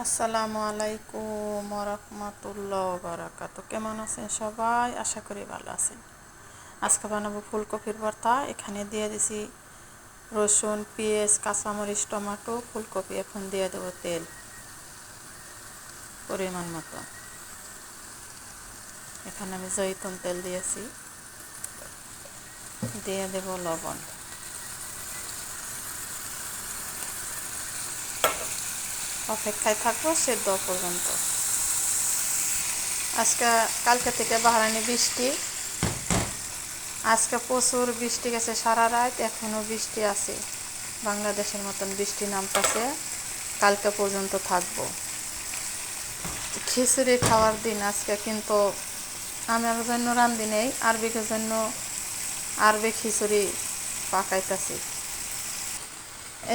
আসসালামু আলাইকুম রাহমাতুল্লাহ বারাকাতু। কেমন আছেন সবাই? আশা করি ভালো আছেন। আজকে বানাবো ফুলকপির ভর্তা। এখানে দিয়ে দিছি রসুন, পেঁয়াজ, কাঁচামরিচ, টমেটো, ফুলকপি। এখন দিয়ে দেবো তেল পরিমাণ মতো। এখানে আমি জৈতুন তেল দিয়েছি। দিয়ে দেব লবণ। অপেক্ষায় থাকবো সেদ্ধ পর্যন্ত। কালকে থেকে বাহারানি বৃষ্টি। আজকে প্রচুর বৃষ্টি গেছে সারা রাত, এখনও বৃষ্টি আছে। বাংলাদেশের মতন বৃষ্টি নামতেছে, কালকে পর্যন্ত থাকবো। খিচুড়ি খাওয়ার দিন আজকে, কিন্তু আমার জন্য রান্ধি নেই, আরবিকের জন্য আরবি খিচুড়ি পাকাইতেছি।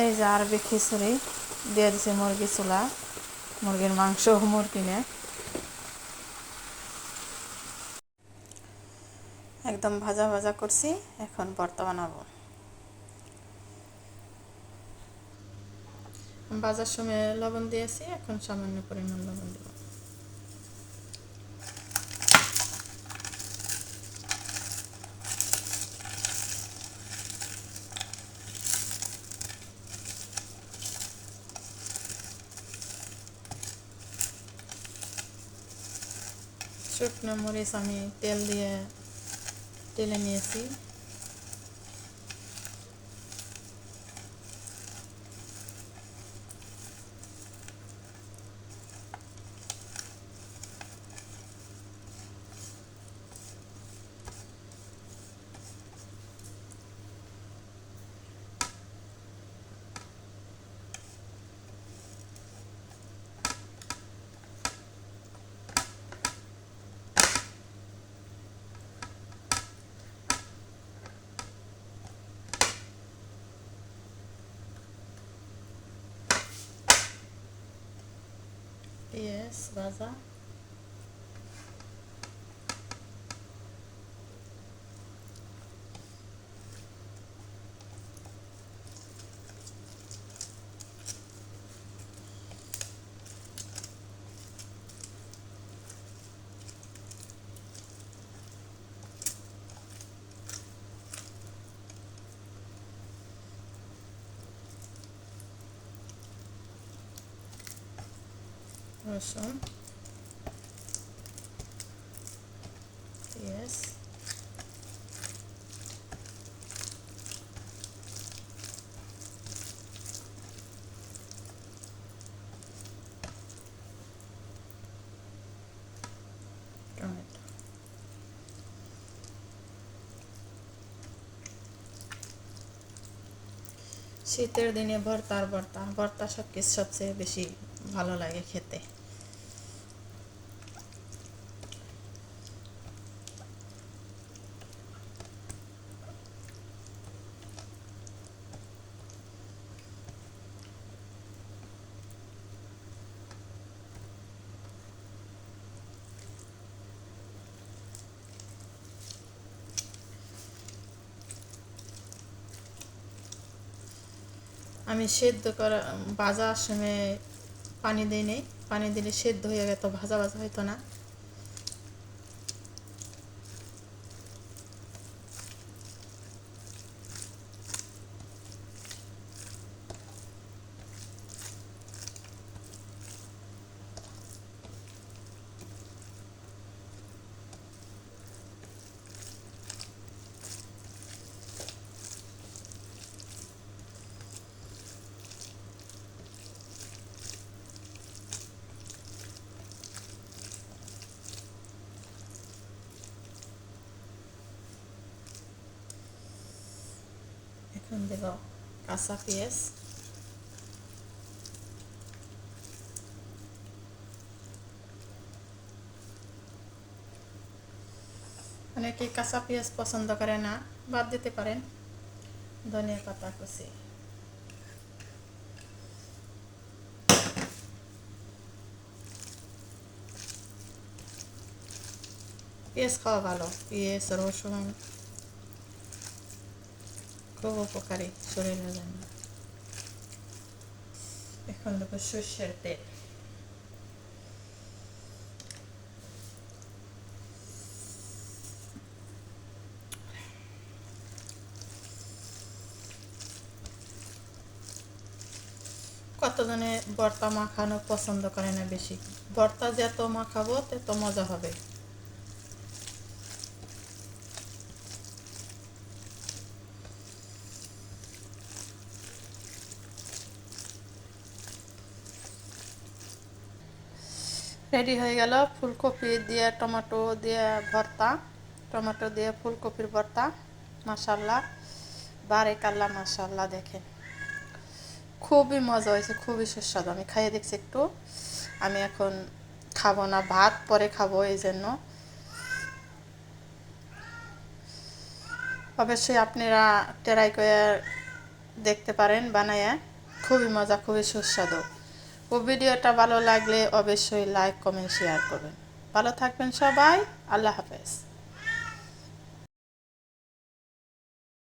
এই যে আরবি খিচুড়ি দিয়ে দিছি মুরগি চুলা, মুরগির মাংস কিনে একদম ভাজা ভাজা করছি। এখন ভর্তা বানাবো। ভাজার সময় লবণ দিয়েছি, এখন সামান্য পরিমাণ লবণ দেব। শুকনো মরিচ আমি তেলে নিয়েছি। পেঁয়াজ ভাজা, রসুন, পেঁয়াজ, টমেটো। শীতের দিনে ভর্তা সব কিছু সবচেয়ে বেশি ভালো লাগে খেতে। আমি সেদ্ধ করা ভাজার সময় পানি দিই নেই, পানি দিলে সেদ্ধ হয়ে গেত, ভাজা ভাজা হইতো না। এখন দেব কাঁচা পেঁয়াজ, অনেকে কাঁচা পেঁয়াজ পছন্দ করে না, বাদ দিতে পারেন। ধনিয়া পাতা কুচি, পেঁয়াজ খাওয়া ভালো, পেঁয়াজ রসুন খুব উপকারী শরীরের জন্য। এখন দেবো সর্ষের তেল। কতজনে ভর্তা মাখানো পছন্দ করে না বেশি। ভর্তা যত মাখাবো তত মজা হবে। রেডি হয়ে গেল ফুলকপি দিয়ে টমেটো দিয়ে ভর্তা, টমেটো দিয়ে ফুলকপির ভর্তা। মাশাল্লাহ, বারেকাল্লাহ, মাশাল্লাহ। দেখেন খুবই মজা হয়েছে, খুবই সুস্বাদু। আমি খাইয়ে দেখছি একটু। আমি এখন খাবো না, ভাত পরে খাবো, এই জন্য। অবশ্যই আপনারা ট্রাই করে দেখতে পারেন বানায়া। খুবই মজা, খুবই সুস্বাদু। ও ভিডিওটা ভালো লাগলে অবশ্যই লাইক কমেন্ট শেয়ার করবেন। ভালো থাকবেন সবাই। আল্লাহ হাফেজ।